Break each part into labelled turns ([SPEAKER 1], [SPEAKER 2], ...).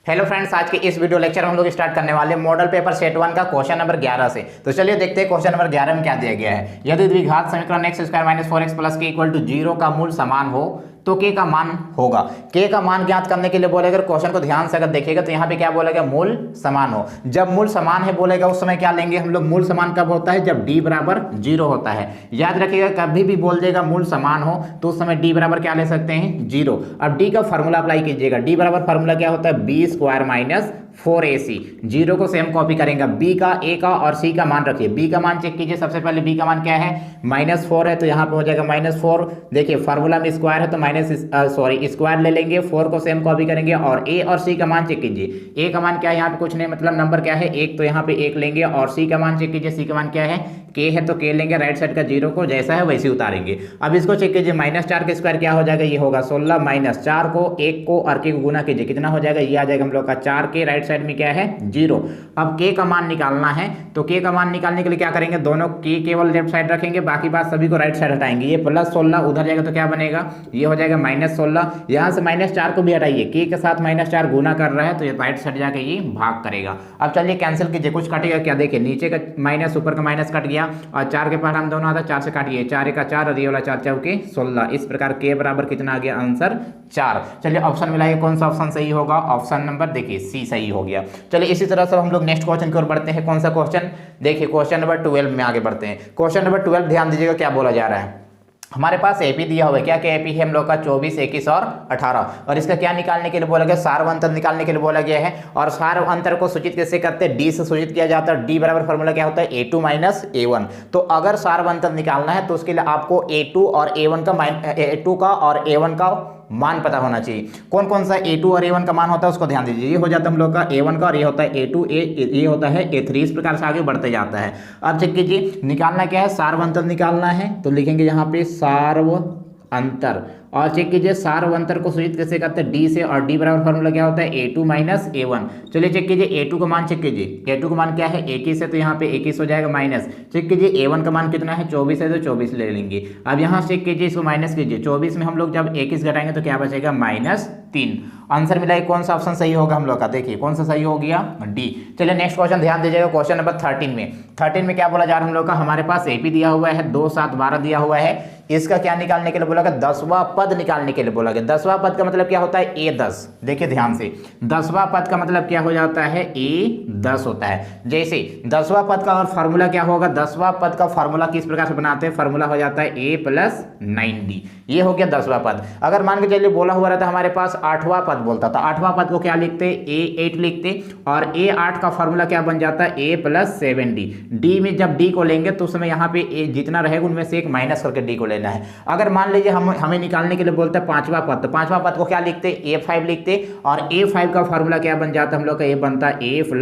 [SPEAKER 1] Hello friends, आज के इस वीडियो लेक्चर में हम लोग स्टार्ट करने वाले मॉडल पेपर सेट 1 का क्वेश्चन नंबर 11 से। तो चलिए देखते हैं क्वेश्चन नंबर 11 में क्या दिया गया है। यदि द्विघात समीकरण x square minus 4x plus के इक्वल टू 0 का मूल समान हो तो k का मान होगा। k का मान ज्ञात करने के लिए बोलेगा, क्वेश्चन को ध्यान से अगर देखिएगा तो यहाँ पे क्या बोलेगा, मूल समान हो। जब मूल समान है बोलेगा उस समय क्या लेंगे हम लोग, मूल समान कब होता है, जब d बराबर 0 होता है। याद रखिएगा, कभी भी बोल देगा मूल समान हो तो उस समय d बराबर क्या ले सकते हैं, 0। अब d का फॉर्मूला अप्लाई कीजिएगा। d बराबर फॉर्मूला क्या होता है, b स्क्वायर माइनस 4ac। 0 को सेम कॉपी करेंगे। b का, a का और c का मान रखिए। b का मान चेक कीजिए। सबसे पहले b का मान क्या है, -4 है तो यहाँ पे हो जाएगा -4। देखिए फार्मूला में स्क्वायर है तो स्क्वायर ले लेंगे। 4 को सेम कॉपी करेंगे और a और c का मान चेक कीजिए। a का मान क्या है, यहाँ पे कुछ नहीं, मतलब नंबर क्या है 1, तो यहाँ पे 1 लेंगे। और c का मान चेक कीजिए। c का मान क्या है, k है तो k लेंगे। राइट साइड का 0 को जैसा है वैसे उतारेंगे। अब इसको चेक कीजिए। -4 का स्क्वायर क्या हो जाएगा, ये होगा 16 माइनस 4 को 1 को और k को गुना कीजिए, कितना हो जाएगा, ये आ जाएगा हम लोग का 4k। राइट साइड में क्या है, 0। अब k का मान निकालना है तो k का मान निकालने के लिए क्या करेंगे, दोनों k केवल लेफ्ट साइड रखेंगे, बाकी बात सभी को राइट साइड हटाएंगे। ये +16 उधर जाएगा तो क्या बनेगा, ये हो जाएगा -16। यहाँ से -4 को भी हटाइए, k के साथ -4 गुना कर रहा है तो ये राइट साइड जाके ये भाग करेगा। अब चलिए कैंसिल कीजिए, कुछ कटेगा क्या, देखिए नीचे का माइनस ऊपर का माइनस कट गया और 4 के पास हम दोनों आता है, 4 से काटिए, 4 का 4 और ये वाला 4 चौके 16। इस प्रकार k बराबर कितना आ गया, आंसर 4। चलिए ऑप्शन मिलाइए, कौन सा ऑप्शन सही होगा, ऑप्शन नंबर देखिए सी सही हो गया। चलिए इसी तरह से हम लोग नेक्स्ट क्वेश्चन की ओर बढ़ते हैं। कौन सा क्वेश्चन, देखिए क्वेश्चन नंबर 12 में आगे बढ़ते हैं। क्वेश्चन नंबर 12 ध्यान दीजिएगा क्या बोला जा रहा है। हमारे पास एपी दिया हुआ है, क्या क्या एपी है हम लोग का, 24, 21 और 18। और इसका क्या निकालने के लिए बोला गया, सार अंतर निकालने के लिए बोला गया है। और सार अंतर को सूचित कैसे करते हैं, डी से सूचित किया जाता है। डी बराबर फॉर्मूला क्या होता है, a2 माइनस a1। तो अगर सार अंतर निकालना है तो उसके लिए आपको a2 और a1 का a2 का और a1 का मान पता होना चाहिए। कौन कौन सा a2 और a1 का मान होता है उसको ध्यान दीजिए। ये हो जाता है हम लोग का a1 का और ये होता है a2, ये होता है a3। इस प्रकार से आगे बढ़ते जाता है। अब चेक कीजिए, निकालना क्या है, सार्वंतर निकालना है तो लिखेंगे यहाँ पे सार्व अंतर। और चेक कीजिए सार्व अंतर को सूचित कैसे करते हैं, डी से। और डी बराबर फॉर्मूला क्या होता है, a2 माइनस a1। चलिए चेक कीजिए a2 का मान चेक कीजिए। a2 का मान क्या है, 21 है तो यहाँ पे 21 हो जाएगा माइनस। चेक कीजिए a1 का मान कितना है, 24 है तो 24 ले लेंगे। अब यहाँ चेक कीजिए, इसको माइनस कीजिए। 24 में हम लोग जब 21 घटाएंगे तो क्या बचेगा, -3। आंसर मिला, कौन सा ऑप्शन सही होगा हम लोग का, देखिए कौन सा सही हो गया, डी। चलिए नेक्स्ट क्वेश्चन ध्यान दीजिएगा, क्वेश्चन नंबर 13 में। 13 में क्या बोला जा रहा है हम लोग का, हमारे पास एपी दिया हुआ है 2, 7, 12 दिया हुआ है। इसका क्या निकालने के लिए बोला गया, 10वां पद निकालने के लिए बोला गया। 10वां पद का मतलब क्या होता है, a10। देखिए ध्यान से, 10वां पद का मतलब क्या हो जाता है, a10 होता है। जैसे 10वां पद का और फार्मूला क्या होगा, 10वां पद का फार्मूला किस प्रकार से बनाते हैं, फार्मूला हो जाता है a + 9d। ये हो गया 10वां पद। अगर मान के चलिए बोला हुआ रहता हमारे पास 8वां पद बोलता था, 8वां पद को क्या लिखते, a8 लिखते। और a8 का फार्मूला क्या बन जाता है, a + 7d। d में जब d को लेंगे तो उस समय यहाँ पे a जितना रहेगा उनमें से एक माइनस करके d को लेना है। अगर मान लीजिए हमें निकालने के लिए बोलते हैं 5वां पद, तो 5वां पद को क्या लिखते, a5 लिखते। और a5 का फार्मूला क्या बन जाता है हम लोग का, ये बनता है a +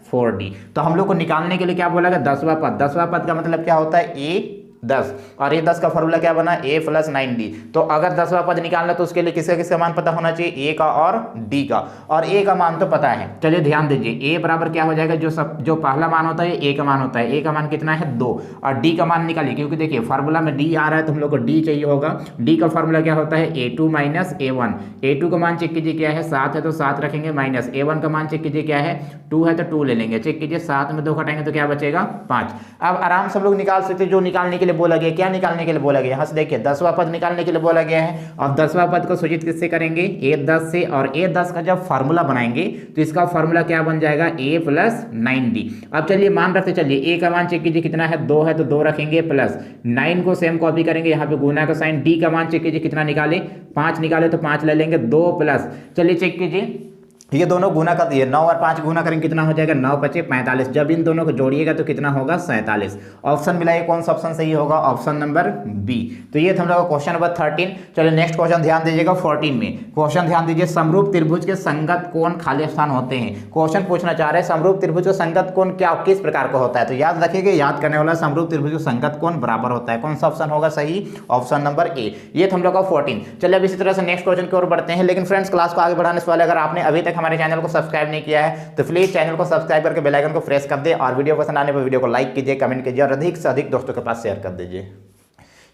[SPEAKER 1] 4d। तो हम लोग को निकालने के लिए क्या बोला गया, 10वां पद। 10वां पद का मतलब क्या होता है, a10। और ये 10 का फार्मूला क्या बना, a + 9d। तो अगर 10वां पद निकालना तो उसके लिए किसका किसका मान पता होना चाहिए, a का और d का। और a का मान तो पता है। चलिए ध्यान दीजिए, a बराबर क्या हो जाएगा, जो पहला मान होता है a का मान होता है। a का मान कितना है, 2। और d का मान निकालिए, क्योंकि देखिए फार्मूला में d आ रहा है तो हम लोग को d चाहिए होगा। d का फार्मूला क्या होता है, a2 माइनस a1। a2 का मान चेक कीजिए क्या है, 7 है तो 7 रखेंगे माइनस। a1 का मान चेक कीजिए क्या है, 2 है तो 2 ले लेंगे। चेक कीजिए 7 में 2 घटाएंगे तो क्या बचेगा, 5। अब आराम से हम लोग निकाल सकते हैं जो निकालने के लिए बोला गया। क्या निकालने के लिए बोला गया, यहाँ से देखिए 10वां पद निकालने के लिए बोला गया है। अब 10वां पद को सूचित किससे करेंगे, a10 से। और a10 का जब फार्मूला बनाएंगे तो इसका फार्मूला क्या बन जाएगा, a + 9d। अब चलिए मान रखते चलिए, a का मान चेक कीजिए कितना है, 2 है तो 2 रखेंगे प्लस 9 को सेम कॉपी करेंगे, यहाँ पे गुना का साइन। d का मान चेक कीजिए कितना निकाले, 5 निकाले तो 5 ले लेंगे, 2 प्लस, चलिए चेक कीजिए ये दोनों गुना कर दिए, 9 और 5 गुना करेंगे कितना हो जाएगा, 9 × 5 = 45। जब इन दोनों को जोड़िएगा तो कितना होगा, 47। ऑप्शन मिलाइए, कौन सा ऑप्शन सही होगा, ऑप्शन नंबर बी। तो ये था हम लोग क्वेश्चन नंबर 13। चलिए नेक्स्ट क्वेश्चन ध्यान दीजिएगा 14 में। क्वेश्चन ध्यान दीजिए, समरूप त्रिभुज के संगत कोण खाली स्थान होते हैं। क्वेश्चन पूछना चाह रहे हैं समरूप त्रिभुज का संगत कोण क्या किस प्रकार का होता है। तो याद रखिएगा, याद करने वाला समरूप त्रिभुज का संगत कोण बराबर होता है। कौन सा ऑप्शन होगा सही, ऑप्शन नंबर ए। ये था हम लोग का 14। चलिए अब इसी तरह से नेक्स्ट क्वेश्चन की ओर बढ़ते हैं। लेकिन फ्रेंड्स, क्लास को आगे बढ़ाने से पहले अगर आपने अभी तक हमारे चैनल को सब्सक्राइब नहीं किया है तो प्लीज चैनल को सब्सक्राइब करके बेल आइकन को प्रेस कर दे। और वीडियो पसंद आने पर वीडियो को लाइक कीजिए, कमेंट कीजिए और अधिक से अधिक दोस्तों के पास शेयर कर दीजिए।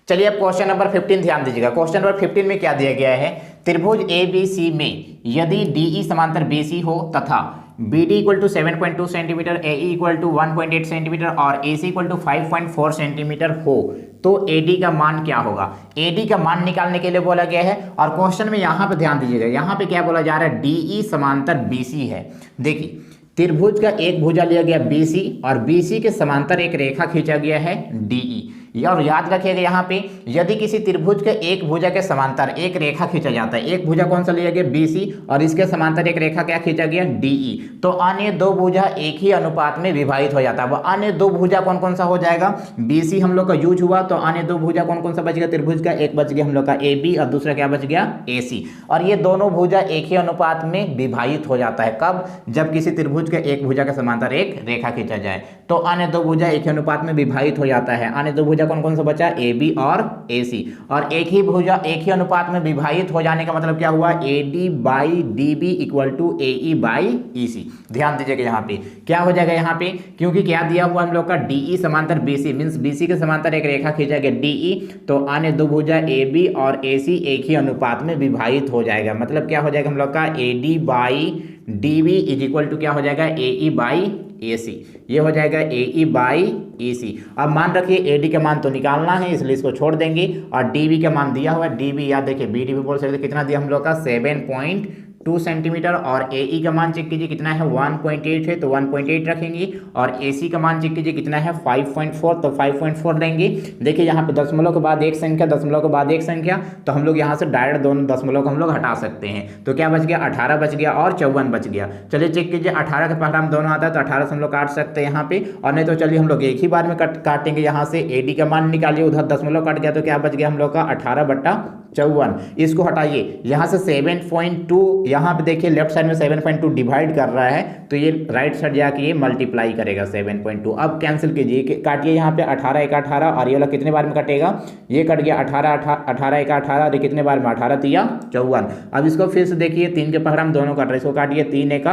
[SPEAKER 1] चलिए अब क्वेश्चन नंबर 15 ध्यान दीजिएगा। क्वेश्चन नंबर 15 में क्या दिया गया है, त्रिभुज ABC में यदि DE समांतर BC हो तथा BD equal to 7.2 centimetre, AE equal to 1.8 centimetre और AC इक्वल टू 5.4 सेंटीमीटर हो तो AD का मान क्या होगा। AD का मान निकालने के लिए बोला गया है और क्वेश्चन में यहाँ पे ध्यान दीजिएगा, यहाँ पे क्या बोला जा रहा है, DE समांतर BC है। देखिए त्रिभुज का एक भुजा लिया गया BC और BC के समांतर एक रेखा खींचा गया है DE। और याद रखिएगा यहाँ पे यदि किसी त्रिभुज के एक भुजा के समांतर एक रेखा खींचा जाता है, एक भुजा कौन सा लिया गया BC और इसके समांतर एक रेखा क्या खींचा गया DE, तो अन्य दो भुजा एक ही अनुपात में विभाजित हो जाता है। वो अन्य दो भुजा कौन कौन सा हो जाएगा, BC हम लोग का यूज हुआ तो अन्य दो भुजा कौन कौन सा बच गया त्रिभुज का, एक बच गया हम लोग का AB और दूसरा क्या बच गया AC। और ये दोनों भुजा एक ही अनुपात में विभाजित हो जाता है कब, जब किसी त्रिभुज के एक भुजा के समांतर एक रेखा खींचा जाए तो अन्य दो भुजा एक ही अनुपात में विभाजित हो जाता है। अन्य दो भुजा कौन कौन सा बचा, AB और AC। और एक ही भुजा एक ही अनुपात में विभाजित हो जाने का मतलब क्या हुआ, AD by DB equal to AE by EC। ध्यान दीजिएगा यहाँ पे क्या हो जाएगा, यहाँ पे क्योंकि क्या दिया हुआ हम लोग का DE समांतर BC मीन्स BC के समांतर एक रेखा खींचा गया DE, तो अन्य दो भुजा AB और AC एक ही अनुपात में विभाजित हो जाएगा। मतलब क्या हो जाएगा हम लोग का AD by DB is equal to क्या हो जाएगा AE बाई AC। ये हो जाएगा AE बाई EC। अब मान रखिए AD का मान तो निकालना है इसलिए इसको छोड़ देंगे और DB का मान दिया हुआ है, DB याद देखिए BD भी बोल सकते कितना दिया हम लोग का 7.2 सेंटीमीटर और AE का मान चेक कीजिए कितना है 1.8 है तो 1.8 रखेंगे और AC का मान चेक कीजिए कितना है 5.4 तो 5.4 लेंगे। देखिए यहाँ पे दशमलव के बाद एक संख्या, दशमलव के बाद एक संख्या, तो हम लोग यहाँ से डायरेक्ट दोनों दशमलव को हम लोग हटा सकते हैं। तो क्या बच गया 18 बच गया और 54 बच गया। चलिए चेक कीजिए 18 के पहले हम दोनों आता है तो 18 से हम लोग काट सकते हैं यहाँ पे, और नहीं तो चलिए हम लोग एक ही बार में काटेंगे। यहाँ से AD का मान निकालिए, उधर दशमलव कट गया तो क्या बच गया हम लोग का 18/54। इसको हटाइए, यहाँ से 7.2 यहाँ पे देखिए लेफ्ट साइड में 7.2 डिवाइड कर रहा है तो ये राइट साइड जाके ये मल्टीप्लाई करेगा 7.2। अब कैंसिल कीजिए, काटिए यहाँ पे 18 एक 18 और ये वाला कितने बार में कटेगा, ये कट गया 18 एक 18 और ये कितने बार में 18 तिया 54। अब इसको फिर से देखिए 3 के पहाड़ में दोनों कट रहे, इसको काटिए 3 एक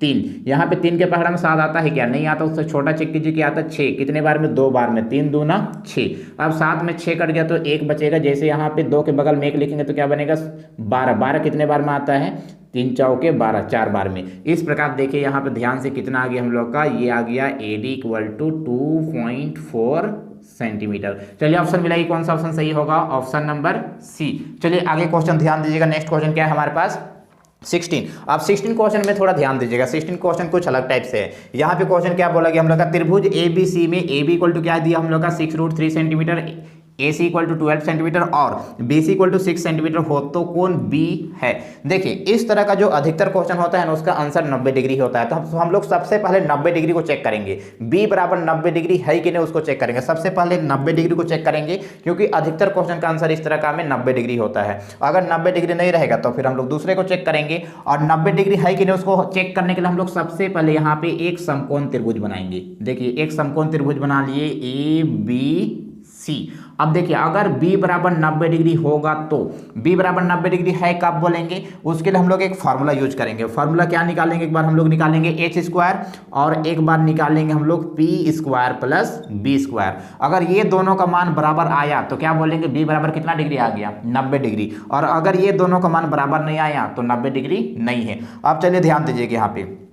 [SPEAKER 1] 3, यहाँ पे 3 के पहाड़ में 7 आता है क्या, नहीं आता, उससे छोटा चेक कीजिए क्या आता है 6, कितने बार में 2 बार में, 3 दूना 6। अब 7 में 6 कट गया तो 1 बचेगा, जैसे यहाँ पे 2 के बगल में 1 लिखेंगे तो क्या बनेगा 12, 12 कितने बार में आता है 3 चौके 12, 4 बार में। इस प्रकार देखिए यहाँ पे ध्यान से कितना आ गया हम लोग का, ये आ गया AD इक्वल टू 2.4 सेंटीमीटर। चलिए ऑप्शन मिलाइए कौन सा ऑप्शन सही होगा, ऑप्शन नंबर C। चलिए आगे क्वेश्चन ध्यान दीजिएगा, नेक्स्ट क्वेश्चन क्या है हमारे पास 16। अब 16 क्वेश्चन में थोड़ा ध्यान दीजिएगा, 16 क्वेश्चन कुछ अलग टाइप से है। यहाँ पे क्वेश्चन क्या बोला गया हम लोग का, त्रिभुज ABC में AB इक्वल टू क्या दिया हम लोग का 6√3 centimetre, AC equal to 12 centimetre और BC इक्वल टू 6 सेंटीमीटर हो तो कोण B है। देखिए इस तरह का जो अधिकतर क्वेश्चन होता है ना उसका आंसर 90 डिग्री होता है, तो हम लोग सबसे पहले 90 डिग्री को चेक करेंगे, B बराबर 90 डिग्री है कि नहीं उसको चेक करेंगे। सबसे पहले 90 डिग्री को चेक करेंगे क्योंकि अधिकतर क्वेश्चन का आंसर इस तरह का में 90 डिग्री होता है। अगर 90 डिग्री नहीं रहेगा तो फिर हम लोग दूसरे को चेक करेंगे और 90 डिग्री है कि नहीं उसको चेक करने के लिए हम लोग सबसे पहले यहाँ पे एक समकोण त्रिभुज बनाएंगे। देखिए एक समकोण त्रिभुज बना लिए ABC। अब देखिए अगर B बराबर 90 डिग्री होगा तो B बराबर 90 डिग्री है कब बोलेंगे, उसके लिए हम लोग एक फार्मूला यूज करेंगे। फार्मूला क्या निकालेंगे, एक बार हम लोग निकालेंगे h² और एक बार निकालेंगे हम लोग p² प्लस b²। अगर ये दोनों का मान बराबर आया तो क्या बोलेंगे B बराबर कितना डिग्री आ गया 90 डिग्री, और अगर ये दोनों का मान बराबर नहीं आया तो 90 डिग्री नहीं है। अब चलिए ध्यान दीजिएगा यहाँ पे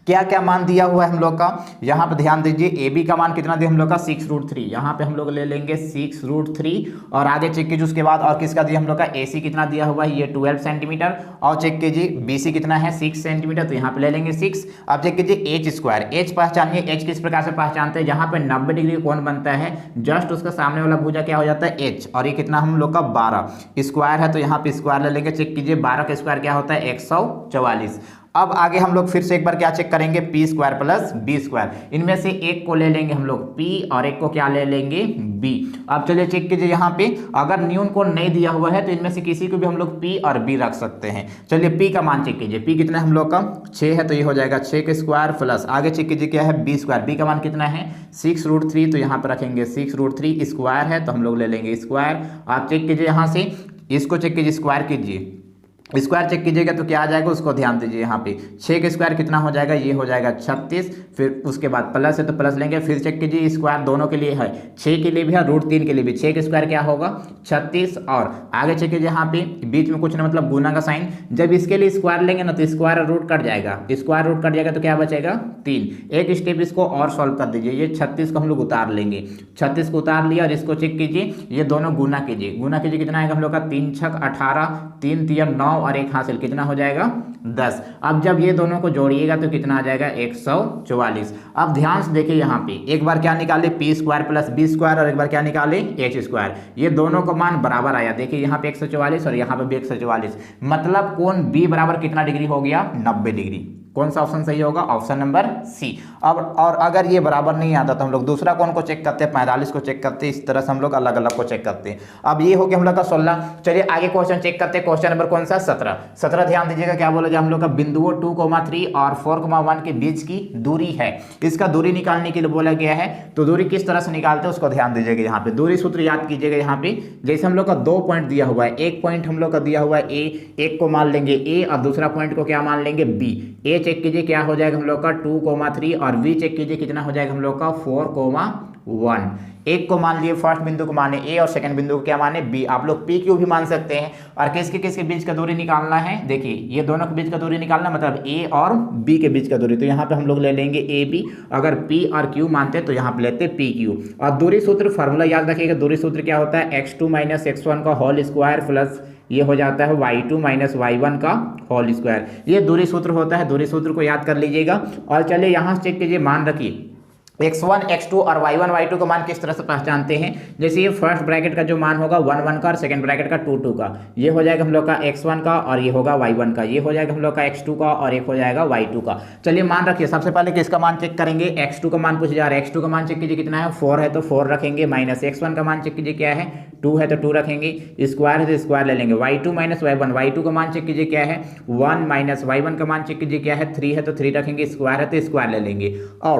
[SPEAKER 1] क्या क्या मान दिया हुआ है हम लोग का, यहाँ पे ध्यान दीजिए AB का मान कितना दिया हम लोग का 6√3, यहाँ पे हम लोग ले लेंगे 6√3 और आगे चेक कीजिए उसके बाद, और किसका दिया हम लोग का AC कितना दिया हुआ है ये 12 सेंटीमीटर और चेक कीजिए BC कितना है 6 सेंटीमीटर तो यहाँ पे ले लेंगे 6। अब चेक कीजिए h², h पहचानिए, h किस प्रकार से पहचानते हैं, जहाँ पे 90 डिग्री कोण बनता है जस्ट उसका सामने वाला भुजा क्या हो जाता है h, और ये कितना हम लोग का 12 स्क्वायर है तो यहाँ पे स्क्वायर ले लेंगे। चेक कीजिए 12 का स्क्वायर क्या होता है 144। अब आगे हम लोग फिर से एक बार क्या चेक करेंगे p² प्लस b², इनमें से एक को ले लेंगे हम लोग p और एक को क्या ले लेंगे b। अब चलिए चेक कीजिए यहाँ पे अगर न्यून कोण नहीं दिया हुआ है तो इनमें से किसी को भी हम लोग p और b रख सकते हैं। चलिए p का मान चेक कीजिए, p कितना है हम लोग का 6 है तो ये हो जाएगा 6 के स्क्वायर प्लस आगे चेक कीजिए क्या है b², b का मान कितना है 6√3 तो यहाँ पर रखेंगे 6√3 स्क्वायर है तो हम लोग ले लेंगे स्क्वायर। आप चेक कीजिए यहाँ से इसको चेक कीजिए स्क्वायर कीजिए स्क्वायर चेक कीजिएगा तो क्या आ जाएगा, उसको ध्यान दीजिए। यहाँ पे 6 का स्क्वायर कितना हो जाएगा, ये हो जाएगा 36। फिर उसके बाद प्लस है तो प्लस लेंगे, फिर चेक कीजिए स्क्वायर दोनों के लिए है, 6 के लिए भी है, √3 के लिए भी। 6 का स्क्वायर क्या होगा 36, और आगे चेक कीजिए यहाँ पे बीच में कुछ ना मतलब गुना का साइन, जब इसके लिए स्क्वायर लेंगे ना तो स्क्वायर रूट कट जाएगा, स्क्वायर रूट कट जाएगा तो क्या बचेगा 3। एक स्टेप इसको और सॉल्व कर दीजिए, ये 36 को हम लोग उतार लेंगे, 36 को उतार लिया और इसको चेक कीजिए, ये दोनों गुना कीजिए, गुना कीजिए कितना आएगा हम लोग का 3 छक 18, 3 तिया 9 और एक हासिल कितना हो जाएगा 10। अब जब ये दोनों को जोड़िएगा तो कितना आ जाएगा 144। अब ध्यान से देखिए यहाँ पे एक बार क्या निकाले p square plus b square और एक बार क्या निकाले h स्क्वायर, ये दोनों को मान बराबर आया। देखिए यहाँ पे 144 और यहाँ पे भी 144, मतलब कोण b बराबर कितना डिग्री हो गया 90 डिग्री। कौन सा ऑप्शन सही होगा, ऑप्शन नंबर सी। अब और अगर ये बराबर नहीं आता तो हम लोग दूसरा कौन को चेक करते हैं, 45 को चेक करते हैं। इस तरह से हम लोग अलग अलग को चेक करते हैं। अब ये हो गया हम लोग का 16। चलिए आगे क्वेश्चन चेक करते हैं, क्वेश्चन नंबर कौन सा 17। ध्यान दीजिएगा क्या बोला जाए, हम लोग का बिंदुओं 2,3 और 4,1 के बीच की दूरी है, इसका दूरी निकालने के लिए बोला गया है। तो दूरी किस तरह से निकालते हैं उसको ध्यान दीजिएगा। यहाँ पे दूरी सूत्र याद कीजिएगा। यहाँ पे जैसे हम लोग का 2 पॉइंट दिया हुआ है, एक पॉइंट हम लोग का दिया हुआ है ए, एक को मान लेंगे ए और दूसरा पॉइंट को क्या मान लेंगे बी। ए चेक कीजिए क्या हो जाएगा हम लोग का 2,3 और बी चेक कीजिए कितना हो जाएगा हम लोग का 4,1। एक को मान लिए फर्स्ट बिंदु को माने ए और सेकंड बिंदु को क्या माने बी। आप लोग पी क्यू भी मान सकते हैं। और किसके बीच का दूरी निकालना है, देखिए ये दोनों के बीच का दूरी निकालना मतलब ए और बी के बीच का दूरी। तो यहाँ पे हम लोग ले लेंगे ए बी, अगर पी और क्यू मानते तो यहाँ पे लेते पी क्यू। और दूरी सूत्र फार्मूला याद रखिएगा, दूरी सूत्र क्या होता है x2 - x1 का होल स्क्वायर प्लस ये हो जाता है y2 - y1 का होल स्क्वायर। ये दूरी सूत्र होता है, दूरी सूत्र को याद कर लीजिएगा। और चलिए यहाँ से चेक कीजिए, मान रखिए x1 x2 और y1 y2 का मान किस तरह से पहचानते हैं। जैसे ये फर्स्ट ब्रैकेट का जो मान होगा 1 1 का और सेकंड ब्रैकेट का 2 2 का, ये हो जाएगा हम लोग का x1 का और ये होगा y1 का, ये हो जाएगा हम लोग का x2 का और एक हो जाएगा y2 का। चलिए मान रखिए, सबसे पहले किसका मान चेक करेंगे, x2 का मान पूछा जा रहा है। x2 का मान चेक कीजिए कितना है 4 है तो 4 रखेंगे, माइनस x1 का मान चेक कीजिए क्या है 2 है तो 2 रखेंगे, स्क्वायर है तो स्क्वायर ले लेंगे। y2 - y1, y2 का मान चेक कीजिए क्या है 1, माइनस y1 का मान चेक कीजिए क्या है 3 है तो 3 रखेंगे, स्क्वायर है तो स्क्वायर ले लेंगे। और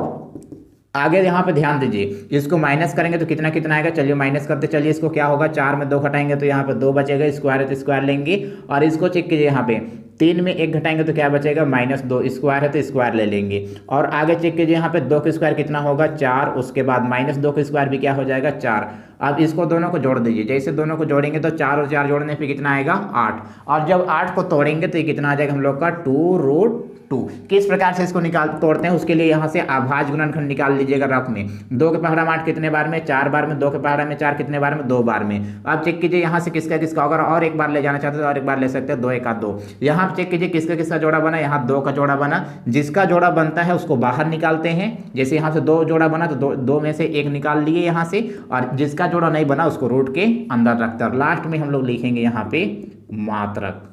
[SPEAKER 1] आगे यहाँ पे ध्यान दीजिए, इसको माइनस करेंगे तो कितना कितना आएगा, चलिए माइनस करते चलिए। इसको क्या होगा 4 में 2 घटाएंगे तो यहाँ पे 2 बचेगा, स्क्वायर है तो स्क्वायर लेंगे। और इसको चेक कीजिए यहाँ पे 3 में 1 घटाएंगे तो क्या बचेगा -2, स्क्वायर है तो स्क्वायर ले लेंगे। और आगे चेक कीजिए यहाँ पे 2 का स्क्वायर कितना होगा 4, उसके बाद -2 का स्क्वायर भी क्या हो जाएगा 4। अब इसको दोनों को जोड़ दीजिए, जैसे दोनों को जोड़ेंगे तो 4 और 4 जोड़ने पे कितना आएगा 8। और जब 8 को तोड़ेंगे तो ये कितना आ जाएगा हम लोग का 2√2। किस प्रकार से इसको तोड़ते हैं उसके लिए यहाँ से अभाज्य गुणनखंड निकाल लीजिएगा रफ में। 2 के पहाड़ा में 8 कितने बार में 4 बार में, 2 के पहाड़ा में 4 कितने बार में 2 बार में। अब चेक कीजिए यहाँ से किसका किसका, अगर और एक बार ले जाना चाहते हैं तो और एक बार ले सकते हैं, 2 1 2। यहाँ चेक कीजिए किसका किसका जोड़ा बना, यहाँ 2 का जोड़ा बना। जिसका जोड़ा बनता है उसको बाहर निकालते हैं, जैसे यहाँ से 2 जोड़ा बना तो 2 में से 1 निकाल लिए यहाँ से, और जिसका जोड़ा नहीं बना उसको रूट के अंदर रखते हैं। लास्ट में हम लोग लिखेंगे यहाँ पे मात्रक।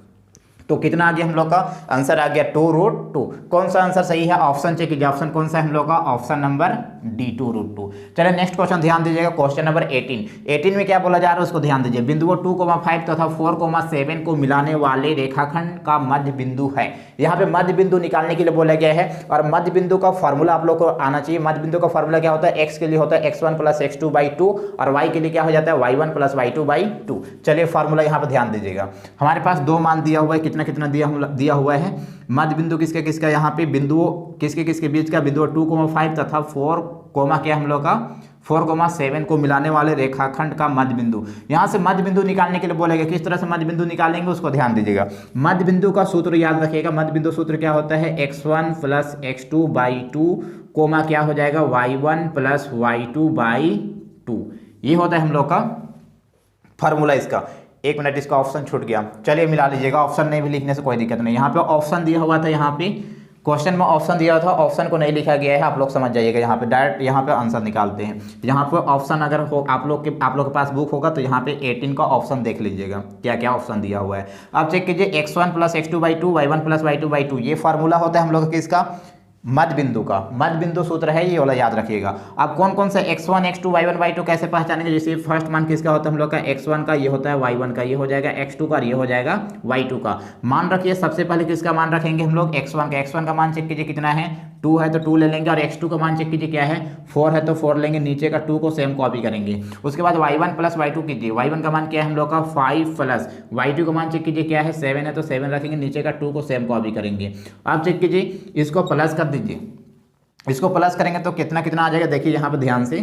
[SPEAKER 1] तो कितना आ गया हम लोग का आंसर आ गया 2√2। कौन सा आंसर सही है, ऑप्शन चेक कीजिए, ऑप्शन कौन सा है हम लोग का, ऑप्शन नंबर डी 2√2। चलिए नेक्स्ट क्वेश्चन ध्यान दीजिएगा, क्वेश्चन नंबर 18 में क्या बोला जा रहा है उसको ध्यान दीजिए। बिंदुओं 2,5 तथा 4,7 को मिलाने वाले रेखाखंड का मध्य बिंदु है। यहाँ पे मध्य बिंदु निकालने के लिए बोला गया है, और मध्य बिंदु का फॉर्मूला आप लोग को आना चाहिए। मध्य बिंदु का फॉर्मूला क्या होता है, x के लिए होता है x1 + x2/2 और y के लिए क्या हो जाता है y1 + y2/2। चलिए फॉर्मूला यहाँ पे ध्यान दीजिएगा, हमारे पास 2 मान दिया हुआ है, कितना दिया हुआ है। मध्य बिंदु किसका किसका, यहाँ पे बिंदुओं किसके बीच का, बिंदुओं 2,5 तथा 4, क्या हम लोग का 4,7 को मिलाने वाले रेखाखंड का मध्य बिंदु। यहाँ से मध्य बिंदु निकालने के लिए बोलेगा, किस तरह से मध्य बिंदु निकालेंगे उसको ध्यान दीजिएगा। मध्य बिंदु का सूत्र याद रखिएगा, मध्य बिंदु सूत्र क्या होता है x1 + x2/2, क्या हो जाएगा y1 + y2/2। ये होता है हम लोग का फॉर्मूला इसका। 1 मिनट, इसका ऑप्शन छूट गया, चलिए मिला लीजिएगा। ऑप्शन नहीं भी लिखने से कोई दिक्कत नहीं, यहाँ पे ऑप्शन दिया हुआ था, यहाँ पे क्वेश्चन में ऑप्शन दिया था, ऑप्शन को नहीं लिखा गया है, आप लोग समझ जाइएगा। यहाँ पे डायरेक्ट यहाँ पे आंसर निकालते हैं। यहाँ पे ऑप्शन अगर हो आप लोग के पास बुक होगा तो यहाँ पे 18 का ऑप्शन देख लीजिएगा क्या क्या ऑप्शन दिया हुआ है। अब चेक कीजिए x1 + x2/2, y1 + y2/2, ये फार्मूला होता है हम लोग का किसका, मध्य बिंदु सूत्र है, ये वाला याद रखिएगा। अब कौन कौन से x1 x2 y1 y2 कैसे पहचानेंगे, जैसे फर्स्ट मान किसका होता है हम लोग का, x1 का ये होता है, y1 का ये हो जाएगा, x2 का ये हो जाएगा, y2 का। मान रखिए सबसे पहले किसका मान रखेंगे हम लोग, x1 का मान चेक कीजिए कितना है, 2 है तो 2 ले लेंगे, और x2 का मान चेक कीजिए क्या है, 4 है तो 4 लेंगे, नीचे का 2 को सेम कॉपी करेंगे। उसके बाद y1 प्लस y2 कीजिए, y1 का मान क्या है हम लोग का 5 प्लस y2 का मान चेक कीजिए क्या है 7 है तो 7 रखेंगे, नीचे का 2 को सेम कॉपी करेंगे। आप चेक कीजिए, इसको प्लस कर दीजिए, इसको प्लस करेंगे तो कितना कितना आ जाएगा, देखिए यहाँ पे ध्यान से,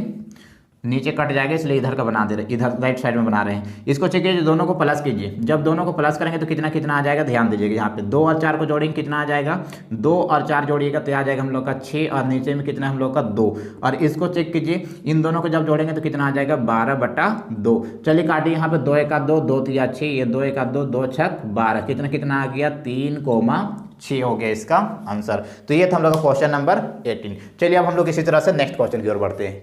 [SPEAKER 1] नीचे कट जाएगा इसलिए इधर का बना दे रहे, इधर राइट साइड में बना रहे हैं। इसको चेक कीजिए, दोनों को प्लस कीजिए, जब दोनों को प्लस करेंगे तो कितना कितना आ जाएगा, ध्यान दीजिएगा यहाँ पे 2 और 4 को जोड़ेंगे कितना आ जाएगा, 2 और 4 जोड़िएगा तो आ जाएगा हम लोग का 6, और नीचे में कितना हम लोग का 2, और इसको चेक कीजिए, इन दोनों को जब जोड़ेंगे तो कितना आ जाएगा 12/2। चलिए काटिए यहाँ पे 2 1 2 2 3 6, ये 2 1 2 2 6 12, कितना कितना आ गया 3,6 हो गया इसका आंसर। तो ये था हम लोग का क्वेश्चन नंबर 18। चलिए अब हम लोग इसी तरह से नेक्स्ट क्वेश्चन की ओर बढ़ते हैं।